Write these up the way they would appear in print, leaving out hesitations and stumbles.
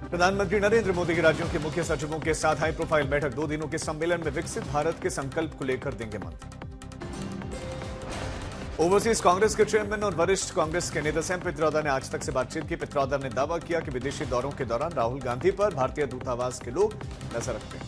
प्रधानमंत्री नरेंद्र मोदी के राज्यों के मुख्य सचिवों के साथ हाई प्रोफाइल बैठक। 2 दिनों के सम्मेलन में विकसित भारत के संकल्प को लेकर देंगे मंत्र। ओवरसीज कांग्रेस के चेयरमैन और वरिष्ठ कांग्रेस के नेता सैम पित्रोदा ने आज तक से बातचीत की। पित्रोदा ने दावा किया कि विदेशी दौरों के दौरान राहुल गांधी पर भारतीय दूतावास के लोग नजर रखते हैं।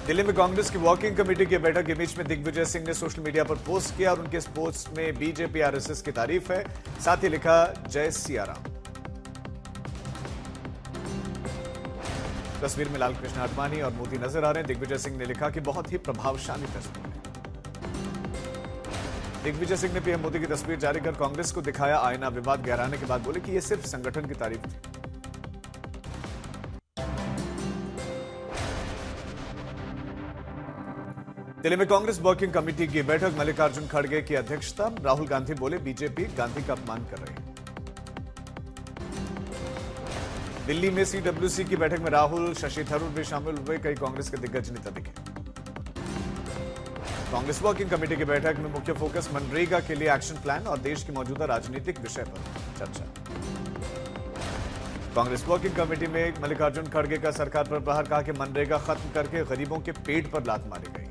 दिल्ली में कांग्रेस की वॉकिंग कमेटी की बैठक के बीच में दिग्विजय सिंह ने सोशल मीडिया पर पोस्ट किया और उनके इस पोस्ट में बीजेपी आरएसएस की तारीफ है, साथ ही लिखा जय सिया राम। तस्वीर में लालकृष्ण आडवाणी और मोदी नजर आ रहे हैं। दिग्विजय सिंह ने लिखा कि बहुत ही प्रभावशाली तस्वीर है। दिग्विजय सिंह ने पीएम मोदी की तस्वीर जारी कर कांग्रेस को दिखाया आईना। विवाद गहराने के बाद बोले कि यह सिर्फ संगठन की तारीफ थी। दिल्ली में कांग्रेस वर्किंग कमेटी की बैठक। मल्लिकार्जुन खड़गे की अध्यक्षता। राहुल गांधी बोले बीजेपी गांधी का अपमान कर रही है। दिल्ली में सीडब्ल्यूसी की बैठक में राहुल, शशि थरूर भी शामिल हुए। कई कांग्रेस के दिग्गज नेता दिखे। कांग्रेस वर्किंग कमेटी की बैठक में मुख्य फोकस मनरेगा के लिए एक्शन प्लान और देश की मौजूदा राजनीतिक विषय पर चर्चा। कांग्रेस वर्किंग कमेटी में मल्लिकार्जुन खड़गे का सरकार पर प्रहार। कहा कि मनरेगा खत्म करके गरीबों के पेट पर लात मारी गई।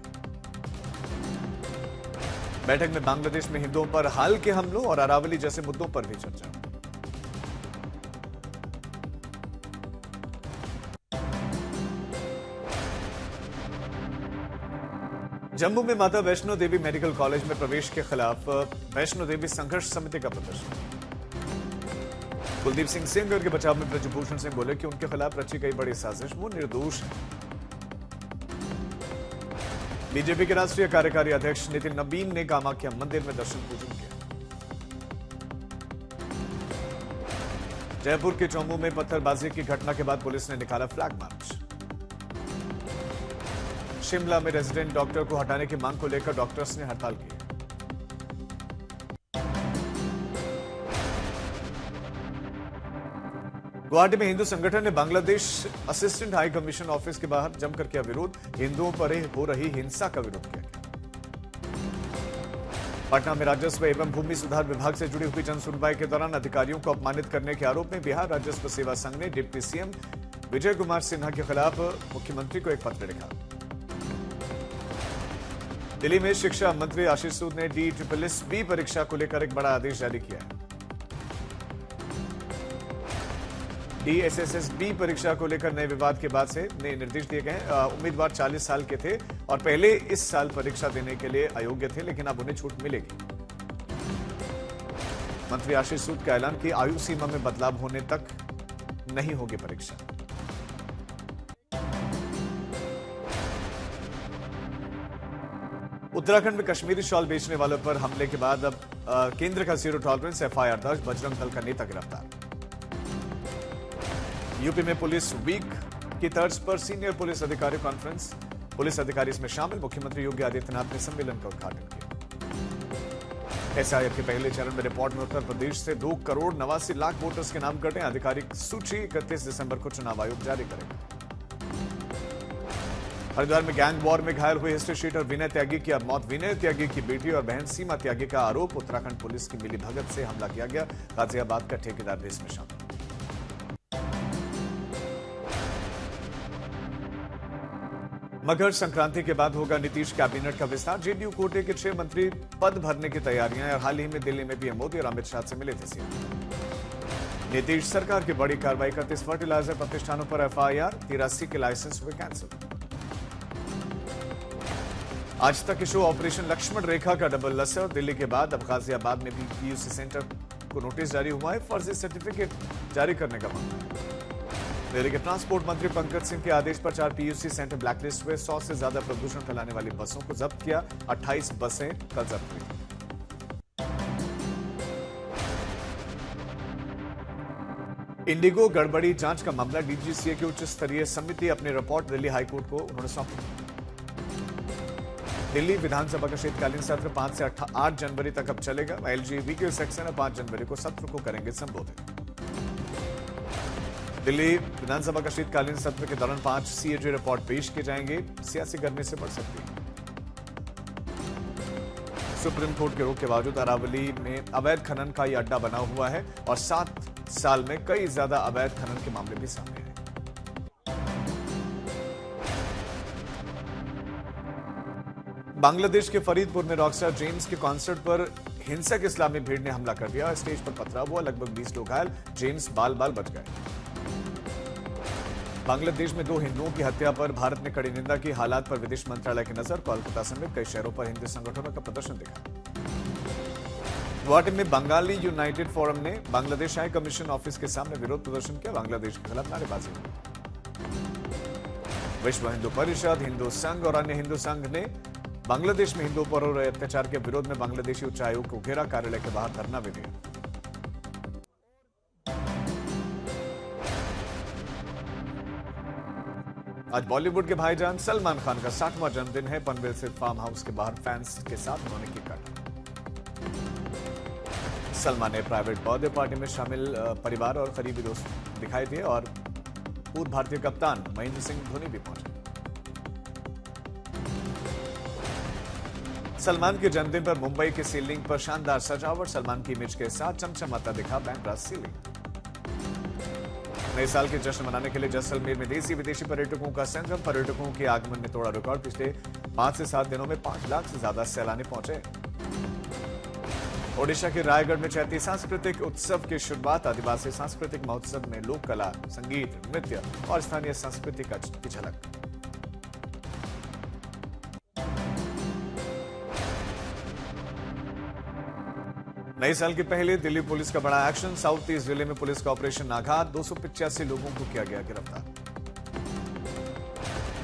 बैठक में बांग्लादेश में हिंदुओं पर हाल के हमलों और अरावली जैसे मुद्दों पर भी चर्चा। जम्मू में माता वैष्णो देवी मेडिकल कॉलेज में प्रवेश के खिलाफ वैष्णो देवी संघर्ष समिति का प्रदर्शन। कुलदीप सिंह सेंगर के बचाव में ब्रजभूषण सिंह बोले कि उनके खिलाफ रची गई बड़ी साजिश, वो निर्दोष है। बीजेपी के राष्ट्रीय कार्यकारी अध्यक्ष नितिन नवीन ने कामाख्या मंदिर में दर्शन पूजन किया। जयपुर के चौमू में पत्थरबाजी की घटना के बाद पुलिस ने निकाला फ्लैग मार्च। शिमला में रेजिडेंट डॉक्टर को हटाने की मांग को लेकर डॉक्टर्स ने हड़ताल की। गुवाहाटी में हिंदू संगठन ने Bangladesh assistant high commission office के बाहर जमकर किया विरोध। हिंदुओं पर हो रही हिंसा का विरोध किया। पटना में राजस्व एवं भूमि सुधार विभाग से जुड़ी हुई जन सुनवाई के दौरान अधिकारियों को अपमानित करने के आरोप में बिहार राजस्व सेवा संघ ने डिप्टी सीएम विजय कुमार सिन्हा के खिलाफ मुख्यमंत्री को एक पत्र लिखा। दिल्ली में शिक्षा मंत्री आशीष सूद ने DSSS-B परीक्षा को लेकर एक बड़ा आदेश जारी किया है। DSSS-B परीक्षा को लेकर नए विवाद के बाद से नए निर्देश दिए गए। उम्मीदवार 40 साल के थे और पहले इस साल परीक्षा देने के लिए अयोग्य थे, लेकिन अब उन्हें छूट मिलेगी। मंत्री आशीष सूद का ऐलान कि आयु सीमा में बदलाव होने तक नहीं होगी परीक्षा। उत्तराखंड में कश्मीरी शॉल बेचने वालों पर हमले के बाद अब केंद्र का जीरो टॉलरेंस FIR दर्ज। बजरंग दल का नेता गिरफ्तार। यूपी में पुलिस वीक की तर्ज पर सीनियर पुलिस अधिकारी कॉन्फ्रेंस। पुलिस अधिकारी इसमें शामिल। मुख्यमंत्री योगी आदित्यनाथ ने सम्मेलन का उद्घाटन किया। SIR के पहले चरण में रिपोर्ट में उत्तर प्रदेश से 2,89,00,000 वोटर्स के नाम कटे। आधिकारिक सूची 31 दिसंबर को चुनाव आयोग जारी करेगा। हरिद्वार में गैंग वॉर में घायल हुए हिस्ट्री शीटर विनय त्यागी की अब मौत। विनय त्यागी की बेटी और बहन सीमा त्यागी का आरोप, उत्तराखंड पुलिस की मिलीभगत से हमला किया गया। गाजियाबाद का ठेकेदार भी इसमें शामिल। मकर संक्रांति के बाद होगा नीतीश कैबिनेट का विस्तार। जेडीयू कोटे के 6 मंत्री पद भरने की तैयारियां। और हाल ही में दिल्ली में पीएम मोदी और अमित शाह से मिले थे सीएम। नीतीश सरकार की बड़ी कार्रवाई। 31 फर्टिलाइजर प्रतिष्ठानों पर FIR। 83 के लाइसेंस हुए कैंसिल। आज तक शो ऑपरेशन लक्ष्मण रेखा का डबल असर। दिल्ली के बाद अब गाजियाबाद में भी PUC सेंटर को नोटिस जारी हुआ है। फर्जी सर्टिफिकेट जारी करने का मामला। दिल्ली के ट्रांसपोर्ट मंत्री पंकज सिंह के आदेश पर 4 PUC सेंटर ब्लैकलिस्ट हुए। 100 से ज्यादा प्रदूषण फैलाने वाली बसों को जब्त किया। 28 बसें कल जब्त हुई। इंडिगो गड़बड़ी जांच का मामला। DGCA की उच्च स्तरीय समिति अपनी रिपोर्ट दिल्ली हाईकोर्ट को उन्होंने सौंपी। दिल्ली विधानसभा का शीतकालीन सत्र 5 से 8 जनवरी तक अब चलेगा। LGV के सेक्शन 5 जनवरी को सत्र को करेंगे संबोधित। दिल्ली विधानसभा का शीतकालीन सत्र के दौरान 5 CAG रिपोर्ट पेश किए जाएंगे। सियासी गर्मी से बढ़ सकती है। सुप्रीम कोर्ट के रोक के बावजूद अरावली में अवैध खनन का यह अड्डा बना हुआ है और 7 साल में कई ज्यादा अवैध खनन के मामले भी सामने आए। बांग्लादेश के फरीदपुर में रॉकस्टार जेम्स के कॉन्सर्ट पर हिंसक इस्लामी भीड़ ने हमला कर दिया। स्टेज पर पथराव हुआ, लगभग 20 लोग घायल, जेम्स बाल बाल बच गए। बांग्लादेश में 2 हिंदुओं की हत्या पर भारत ने कड़ी निंदा की। हालात पर विदेश मंत्रालय की नजर। कोलकाता समेत कई शहरों पर हिंदू संगठनों का प्रदर्शन दिखा। गुवाहाटी में बंगाली यूनाइटेड फोरम ने बांग्लादेश हाई कमीशन ऑफिस के सामने विरोध प्रदर्शन किया। बांग्लादेश के खिलाफ नारेबाजी हुई। विश्व हिंदू परिषद, हिंदू संघ और अन्य हिंदू संघ ने बांग्लादेश में हिंदुओं पर हो रहे अत्याचार के विरोध में बांग्लादेशी उच्चायोग को घेरा, कार्यालय के बाहर धरना भी दिया। आज बॉलीवुड के भाईजान सलमान खान का 60वां जन्मदिन है। पनवेल स्थित फार्म हाउस के बाहर फैंस के साथ उन्होंने केक काटा। सलमान ने प्राइवेट बर्थडे पार्टी में शामिल परिवार और करीबी दोस्त दिखाई दिए और पूर्व भारतीय कप्तान महेंद्र सिंह धोनी भी पहुंचे। सलमान के जन्मदिन पर मुंबई के सीलिंग पर शानदार सजावट। सलमान की इमेज के साथ चमचमाता दिखा बैंड्रा सीलिंग। नए साल के जश्न मनाने के लिए जैसलमेर में देसी विदेशी पर्यटकों का संगम। पर्यटकों के आगमन ने तोड़ा रिकॉर्ड। पिछले 5 से 7 दिनों में 5 लाख से ज्यादा सैलानी पहुंचे। ओडिशा के रायगढ़ में चैती सांस्कृतिक उत्सव की शुरुआत। आदिवासी सांस्कृतिक महोत्सव में लोक कला, संगीत, नृत्य और स्थानीय संस्कृति की झलक। नए साल के पहले दिल्ली पुलिस का बड़ा एक्शन। साउथ ईस्ट जिले में पुलिस का ऑपरेशन आघात। 285 लोगों को किया गया गिरफ्तार।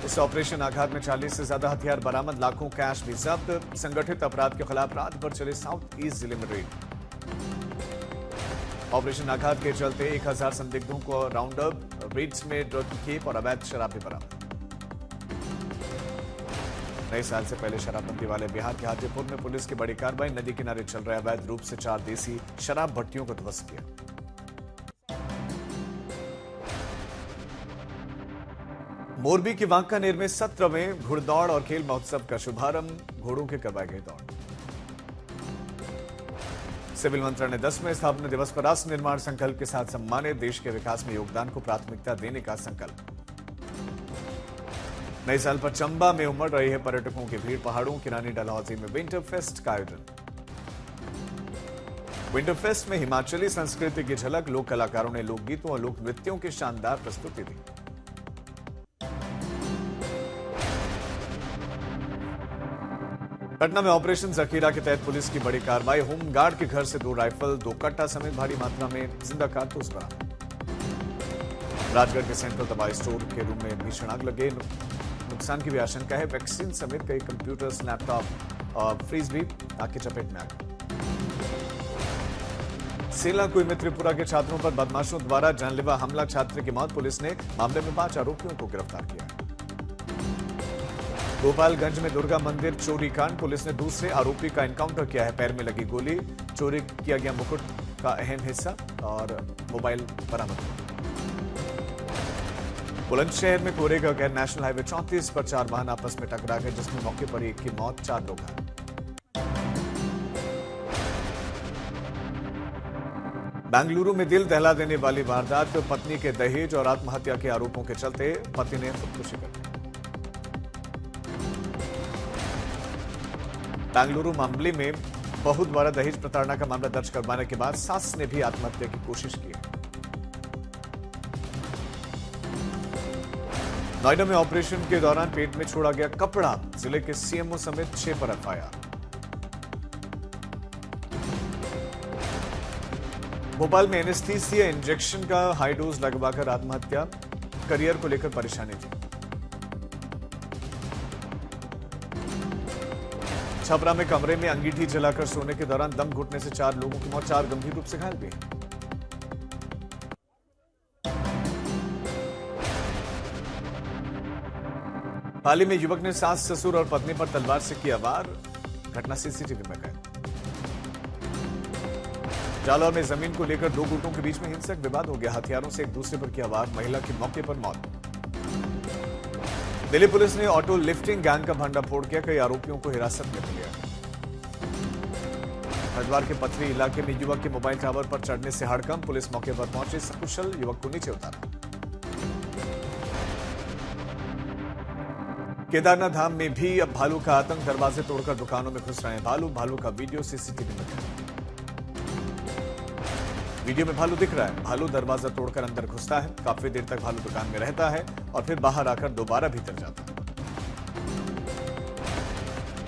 इस ऑपरेशन आघात में 40 से ज्यादा हथियार बरामद, लाखों कैश भी जब्त। संगठित अपराध के खिलाफ रात भर चले साउथ ईस्ट जिले में रेड। ऑपरेशन आघात के चलते 1000 संदिग्धों को राउंड अप। रेड्स में ड्रग की खेप और अवैध शराब भी बरामद। नए साल से पहले शराबबंदी वाले बिहार के हाजीपुर में पुलिस की बड़ी कार्रवाई। नदी किनारे चल रहे अवैध रूप से 4 देसी शराब भट्टियों को ध्वस्त किया। मोरबी के वांकानेर में 17वें घुड़दौड़ और खेल महोत्सव का शुभारंभ। घोड़ों के करवाई गई दौड़। सिविल मंत्रालय ने 10वें स्थापना दिवस पर राष्ट्र निर्माण संकल्प के साथ सम्मानित। देश के विकास में योगदान को प्राथमिकता देने का संकल्प। नए साल पर चंबा में उमड़ रही है पर्यटकों की भीड़। पहाड़ों की रानी डलहौजी में विंटर फेस्ट का आयोजन। विंटर फेस्ट में हिमाचली संस्कृति की झलक। लोक कलाकारों ने लोकगीतों और लोक नृत्यों की शानदार प्रस्तुति दी। पटना में ऑपरेशन जखीरा के तहत पुलिस की बड़ी कार्रवाई। होमगार्ड के घर से 2 राइफल, 2 कट्टा समेत भारी मात्रा में जिंदा कारतूस बरामद। राजगढ़ के सेंट्रल दवाई स्टोर के रूम में भीषण आग लगे। नुकसान की भी आशंका है। वैक्सीन समेत कई कंप्यूटर्स, लैपटॉप और फ्रीज भी आग की चपेट में आ गए। सेलाकुई में त्रिपुरा के छात्रों पर बदमाशों द्वारा जानलेवा हमला, छात्र की मौत। पुलिस ने मामले में 5 आरोपियों को गिरफ्तार किया। गोपालगंज में दुर्गा मंदिर चोरी कांड। पुलिस ने दूसरे आरोपी का एनकाउंटर किया है। पैर में लगी गोली, चोरी किया गया मुकुट का अहम हिस्सा और मोबाइल बरामद हुआ। बुलंदशहर में कोहरे का कहर। नेशनल हाईवे 34 पर 4 वाहन आपस में टकरा गए, जिसमें मौके पर एक की मौत, 4 लोग घायल। बेंगलुरु में दिल दहला देने वाली वारदात। पत्नी के दहेज और आत्महत्या के आरोपों के चलते पति ने खुदकुशी कर ली। बेंगलुरु मामले में बहू द्वारा दहेज प्रताड़ना का मामला दर्ज करवाने के बाद सास ने भी आत्महत्या की कोशिश की। नोएडा में ऑपरेशन के दौरान पेट में छोड़ा गया कपड़ा। जिले के सीएमओ समेत 6 पर एफआईआर। भोपाल में एनेस्थीसिया इंजेक्शन का हाई डोज लगवाकर आत्महत्या। करियर को लेकर परेशानी थी। छपरा में कमरे में अंगीठी जलाकर सोने के दौरान दम घुटने से 4 लोगों की मौत, 4 गंभीर रूप से घायल भी। पाली में युवक ने सास, ससुर और पत्नी पर तलवार से किया वार। घटना सीसीटीवी में कैद। जालौर में जमीन को लेकर 2 गुटों के बीच में हिंसक विवाद हो गया। हथियारों से एक दूसरे पर किया वार। महिला की मौके पर मौत। दिल्ली पुलिस ने ऑटो लिफ्टिंग गैंग का भंडाफोड़ किया। कई आरोपियों को हिरासत में लिया। हरिद्वार के पथरी इलाके में युवक के मोबाइल टावर पर चढ़ने से हड़कंप, पुलिस मौके पर पहुंची, सकुशल युवक को नीचे उतारा। केदारनाथ धाम में भी अब भालू का आतंक, दरवाजे तोड़कर दुकानों में घुस रहे हैं भालू का वीडियो सीसीटीवी में कैद। वीडियो में भालू दिख रहा है। भालू दरवाजा तोड़कर अंदर घुसता है, काफी देर तक भालू दुकान में रहता है और फिर बाहर आकर दोबारा भीतर जाता है।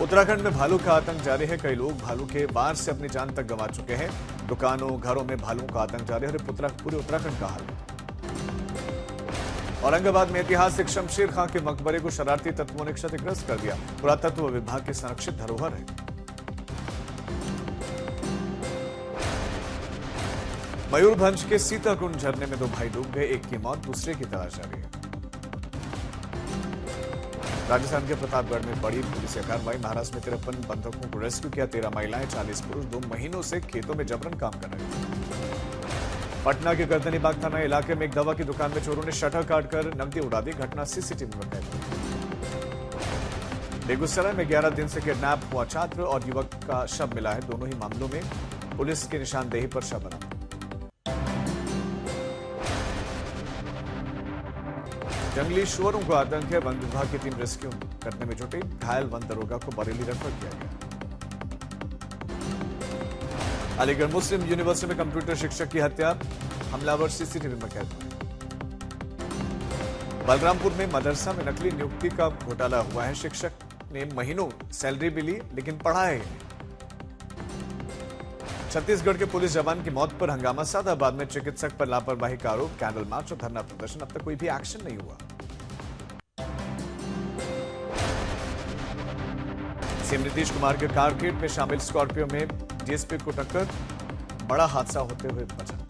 उत्तराखंड में भालू का आतंक जारी है। कई लोग भालू के वार से अपनी जान तक गंवा चुके हैं। दुकानों, घरों में भालू का आतंक जारी है और पूरे उत्तराखंड का हाल है। औरंगाबाद में ऐतिहासिक शमशेर खां के मकबरे को शरारती तत्वों ने क्षतिग्रस्त कर दिया। पुरातत्व विभाग की संरक्षित धरोहर है। मयूरभंज के सीताकुंड झरने में 2 भाई डूब गए, एक की मौत, दूसरे की तलाश जारी है। राजस्थान के प्रतापगढ़ में बड़ी पुलिस कार्रवाई। महाराष्ट्र में 53 बंधकों को रेस्क्यू किया। 13 महिलाएं, 40 पुरुष 2 महीनों से खेतों में जबरन काम कर रहे थे। पटना के गर्दनीबाग थाना इलाके में एक दवा की दुकान में चोरों ने शटर काटकर नकदी उड़ा दी। घटना सीसीटीवी में कैद। बेगूसराय में 11 दिन से किडनैप हुआ छात्र और युवक का शव मिला है। दोनों ही मामलों में पुलिस की निशानदेही पर शव बना। जंगली शुअरों को आतंक है। वन विभाग की टीम रेस्क्यू करने में जुटी। घायल वन दरोगा को बरेली रेफर किया गया। अलीगढ़ मुस्लिम यूनिवर्सिटी में कंप्यूटर शिक्षक की हत्या, हमलावर सीसीटीवी में कैद। बलरामपुर में मदरसा में नकली नियुक्ति का घोटाला हुआ है। शिक्षक ने महीनों सैलरी भी ली लेकिन पढ़ाया ही नहीं। छत्तीसगढ़ के पुलिस जवान की मौत पर हंगामा। सादाबाद में चिकित्सक पर लापरवाही का आरोप, कैंडल मार्च और धरना प्रदर्शन। अब तक कोई भी एक्शन नहीं हुआ। सीएम नीतीश कुमार के कारकेड में शामिल स्कॉर्पियो में डीएसपी को टक्कर, बड़ा हादसा होते हुए बचा।